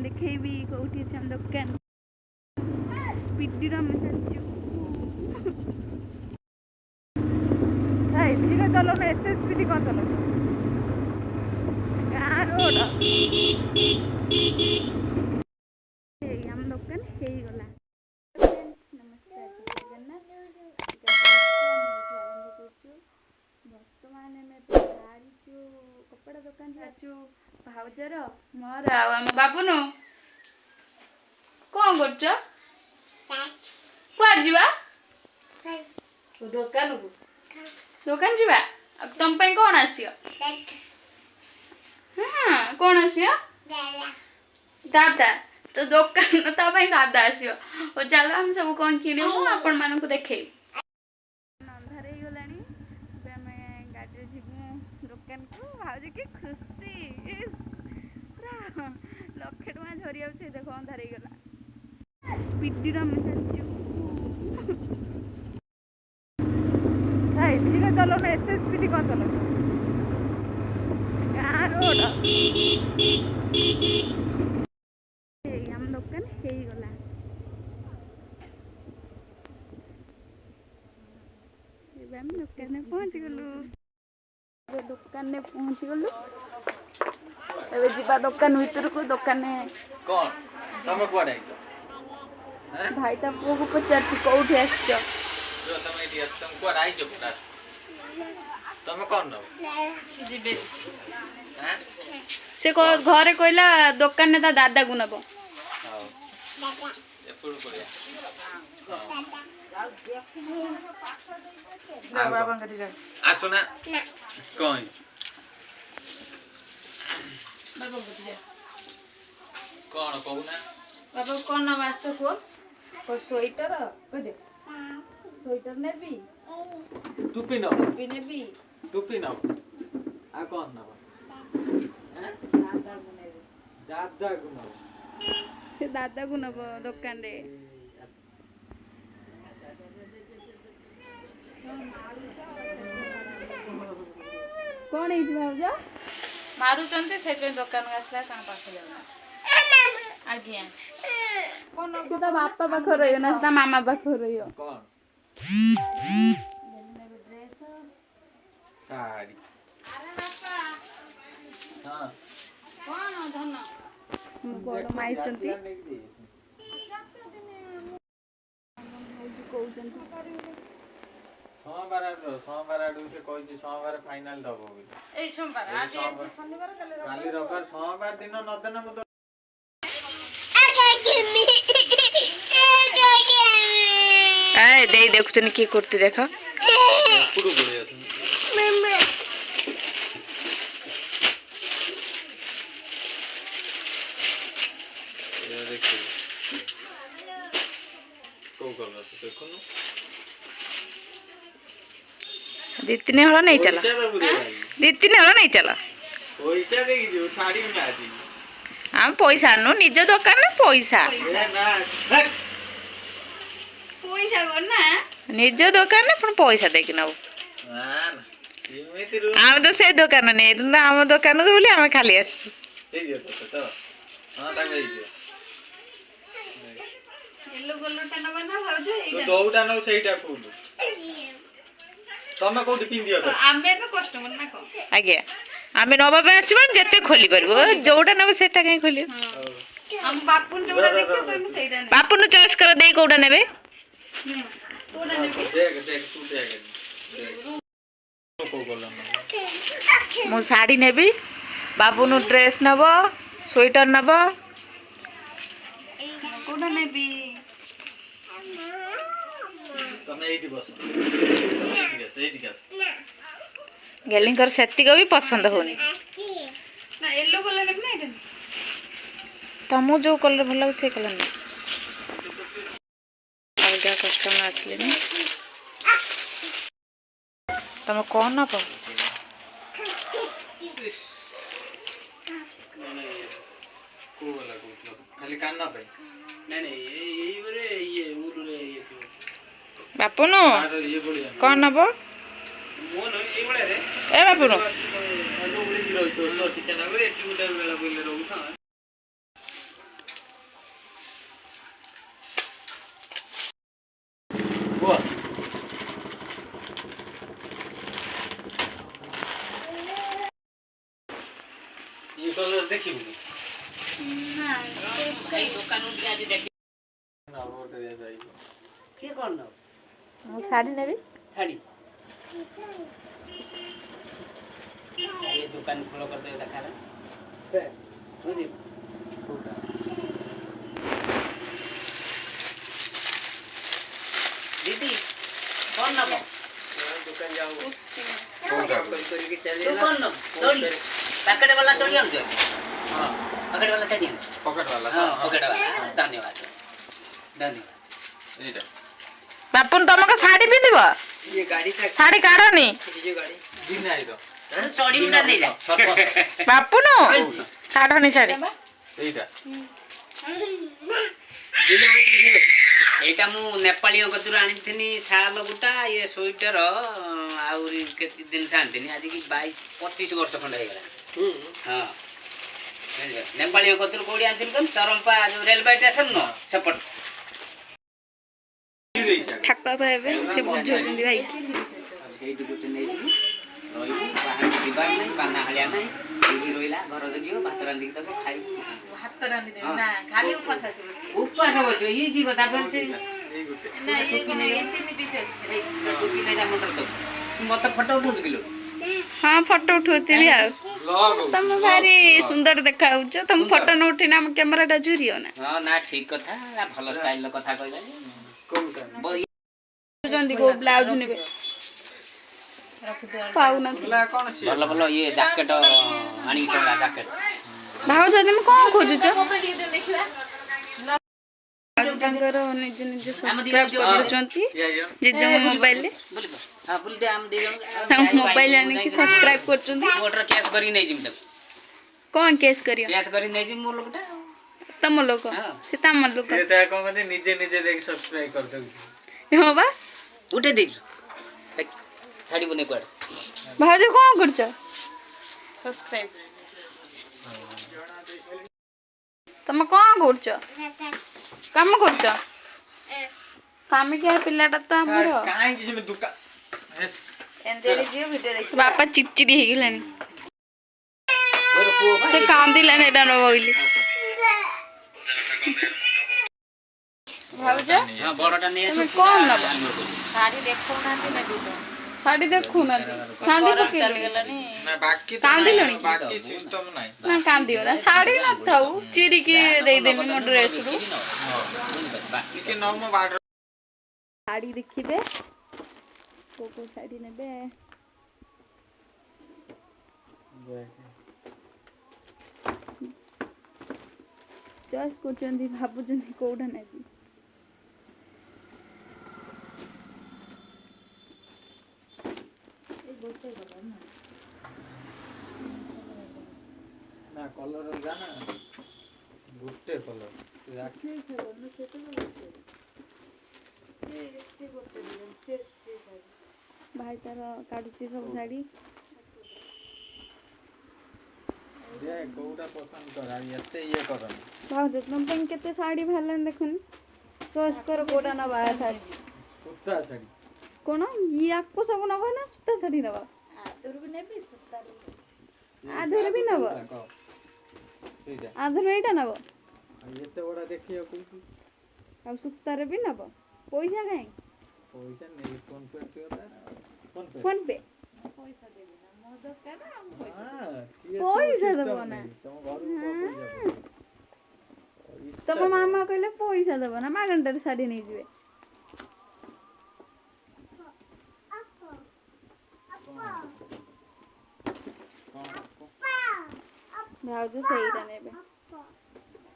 ଦେଖେଇବି କୋଉଠି ଅଛି ଆମ ଦୋକାନ। ସ୍ପିଡିରେ ଆମେ ଚାଲିଛୁ। ଏତିକି ଚଲଉନ, ଏତେ ସ୍ପିଡି କ'ଣ ଚଲଉଛ? ଗାଁ ରୋଡ ଆମ ଦୋକାନ ହେଇଗଲା। ନମସ୍କାର, ଜଗନ୍ନାଥ। ଆରମ୍ଭ କରୁଛୁ। ବର୍ତ୍ତମାନ ଆମେ ବାହାରିଛୁ କପଡ଼ା ଦୋକାନ ଯାଉଛୁ। ଭାଉଜର ମୋର ଆଉ ଆମ ବାବୁନୁ। କ'ଣ କରୁଛ? କୁଆଡ଼େ ଯିବା? ଦୋକାନକୁ। ଦୋକାନ ଯିବା। ତମ ପାଇଁ କ'ଣ ଆସିବ? ହଁ, କ'ଣ ଆସିବ? ଦାଦା। ତ ଦୋକାନ ତା ପାଇଁ ଦାଦା ଆସିବ। ଓ ଚାଲ ଆମେ ସବୁ କ'ଣ କିଣିବୁ ଆପଣମାନଙ୍କୁ ଦେଖେଇବୁ। ଅନ୍ଧାର ହେଇଗଲାଣି, ଏବେ ଆମେ ଗାଡ଼ିରେ ଯିବୁ ଦୋକାନକୁ। ଭାଉଜ କି ଖୁସି, ପୁରା 1,00,000 ଟଙ୍କା ଝରି ଯାଉଛି। ଦେଖ ଅନ୍ଧାର ହେଇଗଲା। ସ୍ପିଡିରେ ଆମେ ଚାଲିଛୁ। ଏତିକି ଚଲଉନ, ଏତେ ସ୍ପିଡି କ'ଣ ଚଲଉଛ? ଗାଁ ରୋଡ ଆମ ଦୋକାନ ହେଇଗଲା। ଏବେ ଆମେ ଦୋକାନରେ ପହଞ୍ଚିଗଲୁ। ଏବେ ଯିବା ଦୋକାନ ଭିତରକୁ। ଦୋକାନରେ ଭାଇ ତା ପୁଅକୁ ପଚାରୁଛି କୋଉଠି ଆସିଛ? ସେ ଘରେ କହିଲା ଦୋକାନରେ ତା ଦାଦାକୁ ନବ। ବାବା କ'ଣ ନବା ଆସିଛ କୁହ? ସ୍ୱେଟର ସ୍ୱେଟର ନେବି, ଟୁପି ନେବି। ଆଉ କ'ଣ ନବ? ସେ ଦାଦାକୁ ନବ ଦୋକାନରେ। କ'ଣ ହେଇଛି ଭାଉଜ? ମାରୁଛନ୍ତି, ସେଇଥିପାଇଁ ଦୋକାନକୁ ଆସିଲା। ତାଙ୍କ ପାଖରେ ଯାଉନା। ଆଜ୍ଞା, ତୁ ତା ବାପା ପାଖରେ ରହିବ ନା ତା ମାମା ପାଖରେ ରହିବ? ବଡ଼ ମାଇଛନ୍ତି କହୁଛନ୍ତି सोमवार आडू से कहछि सोमवार फाइनल दबो बोली। ए सोमवार आज शनिवार काली रविवार सोमवार दिन न देना मत ए देई देखुछन की कुर्ती देखो पुरु बोले अछि मम्मा ये देखो को करला तो देखो न दीतिने हला नहीं चला दीतिने हला नहीं चला पैसा देगी जो साड़ी में आजी हम पैसा नो निज दुकान में पैसा ना पैसा को ना निज दुकान में पण पैसा देकी नौ ना सीमित रु हम तो से दुकान नहीं ना हम दुकान तो बोली हम खाली आछी ए जे तो हां ता गई जे येलो कलर ता नबा ना भाउजे तो दोउटा नो सेटा फूल तमे कोठी पिंदियो आमे पे कस्टमर ना को आगे आमे नबा पे आसीबन जते खोली परबो जोटा नबो सेटा कहीं खोलियो हम बापुन जोटा देखियो कहीं सेटा नै बापुन चॉइस कर देई कोडा नेबे कोडा नेबे देख तू देख को बोलन मो साड़ी नेबी बापुन ड्रेस नबो स्वेटर नबो कोडा नेबी तमे एठी बस गेलिंगर सेती को भी पसंद होनी ना येलो कलर ने ना इधर तमु जो कलर भलो से कलर ना अलगा कस्टमर असले ने तम कोन ना प को वाला को खाली कान ना पे नहीं यही रे ये उरु रे ये बापुनु ये बढ़िया कोन नबो मोन ए बळे रे ए बापुनु अलो उड़ी रही तो लो टिके ना रे एटी उडर बेला बोले रहू था ଦେଖିବୁ ନା ଏଇ ଦୋକାନ ଟିକେ ଆଜି ଦେଖି ନା ଗୋଟେ ଯାଇ କିଏ କଣ ନବ ମୁଁ ଶାଢ଼ୀ ନେବି ଛାଡ଼ି ये दुकान खोलो कर दे देखा रे बुझी दीदी कौन नबो दुकान जाओ कोई के चले तू कौन नबो चोरी पैकेट वाला चोरी आन जो हां पैकेट वाला चढ़ी आन पॉकेट वाला हां पॉकेट वाला धन्यवाद धन्यवाद एटा बापुन तुमको साड़ी पिंधिब ये गाड़ी तक साड़ी काढनी ये गाड़ी दिन आई तो चोरी उड़ा नहीं जा बापुन काढनी साड़ी एटा एटा मु नेपालियों कतुर आनिथिनी साल गुटा ये स्वेटर आउरी केति दिन शांतिनी आज की 22 25 वर्ष खंड हे गला हां नेपालियों कतुर कोडी आनिथिन कम तरंपा जो रेलवे स्टेशन न सेपट ठाकुआ भाई से बुझौଛନ୍ତି भाई ସେଇଠି ଗୋଟେ ନେଇଯିବି ରହିବି ବାହାରକୁ ଯିବାର ନାହିଁ ପାନା ହାଳିଆ ନାହିଁ ଏଇଠି ରହିଲା ଘର ଜଗିବ ଭାତ ରାନ୍ଧିକି ତାକୁ ଖାଇବୁ ଭାତ ରାନ୍ଧି ଦେବି ନା ଖାଲି ଉପାସ ଆସିବ ଉପାସ ବସିବ ଇଏ ଯିବ ତାପରେ ସେ ଏଇ ଗୋଟେ ନା ଇଏ କଣ ଏ ତିନି ପିସ୍ ଅଛି ଟୁକି ନେଇ ଯା ମଟର ସବୁ ମତେ ଫଟୋ ଉଠଉଛୁ କିଲୋ हाँ फोटो उठौथिबी आ ब्लॉग तुम भारी सुंदर देखाउछ तुम फोटो न उठिना हम कैमरा टा जुरियो ना ହଁ ନା ଠିକ କଥା ଭଲ ଷ୍ଟାଇଲର କଥା କହିଲା कोनटा जंदी को ब्लाउज नेबे पाउना बोला कौन सी ଭଲ ଭଲ ଇଏ ଜ୍ୟାକେଟ ଆଣିକି ଟଙ୍ଗା ଜ୍ୟାକେଟ भाउज तुम कोन खोजुछ ମୋବାଇଲ ଟିକେ ଦେଖିବା ତାଙ୍କର ନିଜ ନିଜ ସବସ୍କ୍ରାଇବ କରୁଛନ୍ତି या ଯେ ଯୋ ମୋବାଇଲ ରେ ବୁଲି ହଁ ବୁଲି ଦେ ଆମ ଦି ଜଣ ତାଙ୍କ ମୋବାଇଲ ଆଣିକି ସବସ୍କ୍ରାଇବ କରୁଛନ୍ତି ମୋଟର କ୍ୟାଶ କରି ନେଇ ଯିବି ତାକୁ कोन केस करियो କ୍ୟାଶ କରି ନେଇ ଯିବି ମୋ ଲୋକଟା तम लोक हाँ। से तम लोक ये तो कौन कहते निजे निजे देख सब्सक्राइब कर दो हो बा उठे देइछु छाड़ी बने कुआड भाउज कोन करछ ସବସ୍କ୍ରାଇବ तुम कोन करछ काम करछ काम के पिलाटा तो हमर काहे किसी में दुकान यस ଏନ୍ଜୟ ଯିଅ ଭିଡ଼ିଓ ଦେଖି बापा चिड़चिड़ी हे गेलानी तोर पुओ से काम दिलानी एटा न बोइली भाउज हां बड़टा ने तुम कोन नब ଶାଢ଼ୀ ଦେଖଉନାହାନ୍ତି ନେବି ତ साड़ी देखु ना कांदी पके ଚାଲିଗଲାଣି ना बाकी कांदिलणी बाकी सिस्टम नहीं ना कांदी हो ना साड़ी न थाउ चिरी के दे देमी मो ड्रेस रु लेकिन नॉर्मल बार्डर साड़ी देखिबे को साड़ी नेबे चॉइस करचंदी भाबुचंदी कोडा नेबी ना कलर जाना गुट्टे कलर भाई तार काढुची सब साड़ी दे कोउटा पसंद कर एते ये करन भाउज तुम पे केते साड़ी भालन देखुन चॉइस कर कोडा न बाय था कुत्ता साड़ी कोन याको सब नबा ना सुता साड़ी नबा ଆଦରୁ ବି ନେବି ସୂତାରୁ आधर भी नबा ठीक है आधर एटा नबा एते बड़ा देखियो कोई आ सुतार भी नबा पैसा काई पैसा नहीं फोन पे होता फोन पे ପଇସା ଦେବି ନା ମୋ ଦରକାର ଆମ ପଇସା हां पैसा दबो ना तुम घर को तब मामा कहले पैसा दबो ना मागंटर साड़ी नहीं जिवे भाउज सहीटा नेबे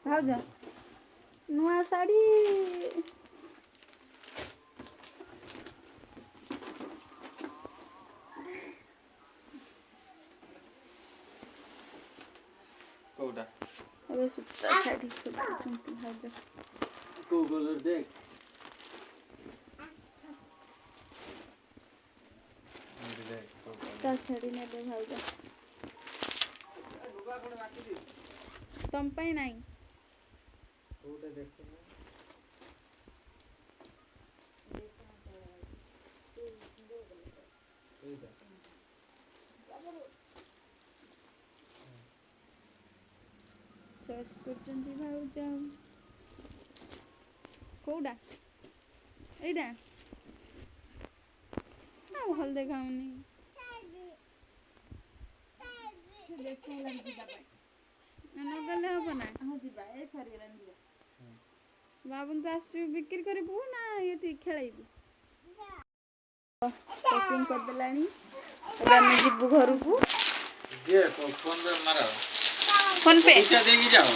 भाउज नुआ साड़ी कोउटा अबे सुता साड़ी खोजुचंती भाउज को कलर देख ता साड़ी नेबे भाउज तुम पे नहीं कोउटा देखो ଟଚ୍ କରୁଛନ୍ତି ଭାଉଜ। କୋଉଟା ଏଇଟା ଆଉ ଭଲ ଦେଖାଉନି। ନଗଲେ ହବ ନା। ବାବୁଙ୍କୁ ଆସୁଛୁ ବିକ୍ରି କରିବୁ ନା ଏଠି ଖେଳେଇବୁ? ପ୍ୟାକିଂ କରିଦେଲାଣି। ଏବେ ଆମେ ଯିବୁ ଘରକୁ। ଫୋନ ପେ ମାର। ଫୋନ ପେ ପଇସା ଦେଇକି ଯାଅ।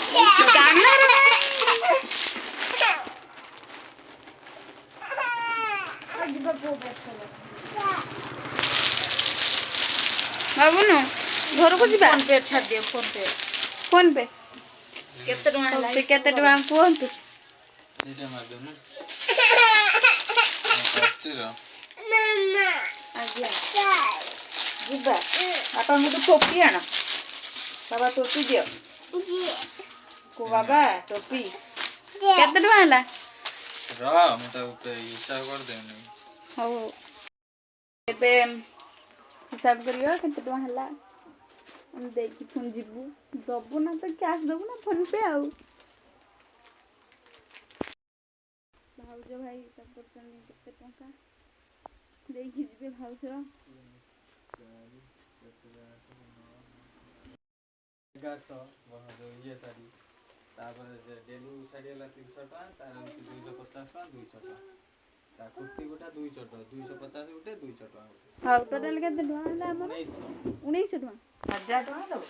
ବାବୁନୁ ଘରକୁ ଯିବା। ଫୋନ ପେ ଛାଡି ଦିଅ ଫୋନ ପେ। ଫୋନ ପେ କେତେ ଟଙ୍କା ହେଲା? ସେ କେତେ ଟଙ୍କା କୁହନ୍ତୁ? ସେଇଟା ମାରିଦଉନୁ। ଆଜ୍ଞା ଯିବା। ବାପାଙ୍କୁ ତ ଟୋପି ଆଣ। ବାବା ଟୋପି ଦିଅ। କୋ ବାବା ଟୋପି। କେତେ ଟଙ୍କା ହେଲା? ରହ ମୁଁ ତାକୁ ହିସାବ କରିଦେବି। ହଉ ହଉ ଏବେ ହିସାବ କରିବା କେତେ ଟଙ୍କା ହେଲା। ଆମେ ଦେଇକି ପୁଣି ଯିବୁ। ଦବୁ ନା ତ କ୍ୟାସ୍ ଦବୁ ନା ଫୋନ ପେ ଆଉ। ଭାଉଜ ଭାଇ ହିସାବ କରୁଛନ୍ତି କେତେ ଟଙ୍କା ଦେଇକି ଯିବେ ଭାଉଜ। 1100 ଇଏ ଶାଢ଼ୀ ତାପରେ ଡେଲି ଶାଢ଼ୀ ହେଲା 300 ଟଙ୍କା ତାର 250 ଟଙ୍କା 200 ଟଙ୍କା ତା କୁର୍ତ୍ତି ଗୋଟା 200 ଟଙ୍କା 250 ଗୋଟେ 200 ଟଙ୍କା ହଉ ଟୋଟାଲ କେତେ ଟଙ୍କା ହେଲା ଆମର? 1900 ଟଙ୍କା। 1000 ଟଙ୍କା ଦବ।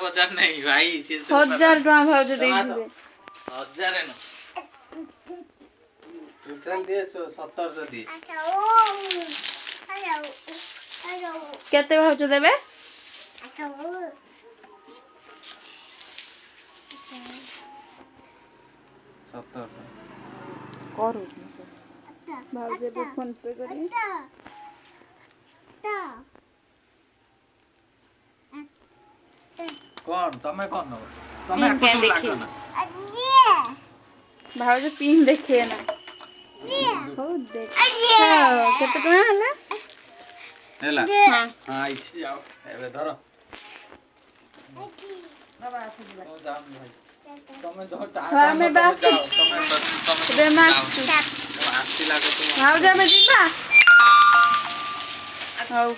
ହଜାର ନାହିଁ ଭାଇ 1000 ଟଙ୍କା ଭାଉଜ ଦେଇଯିବେ। ହଜାରେ ନ ଟୋଟାଲ ଦିଏ 1700 ଦିଏ। କେତେ ଭାଉଜ ଦେବେ? 1700 କରୁ ଭାଉଜ ଏବେ ଫୋନ ପେ କରିବେ। କଣ ତମେ କଣ ନବ? ତମେ ଆକୁ ସବୁ ଲାଗ ନା। ଭାଉଜ ପିନ୍ ଦେଖେ ନା। ହଉ ଦେଖ କେତେ ଟଙ୍କା ହେଲା? ହେଲା ହଁ ହଁ ଆଇଛି ଯାଅ ଏବେ ଧର। ବାବା ଆସ ଯିବା। ତମେ ଯାଅ ଭାଇ। ତମେ ଯାଅ ହଁ, ଆମେ ତମେ ବାସ- ଯାଅ ତମେ ଏବେ ଆମେ ଯାଅ। ଆସୁଛୁ। ଆସିଲା କଥା ଭାଉଜ ଆମେ ଯିବା। ହଉ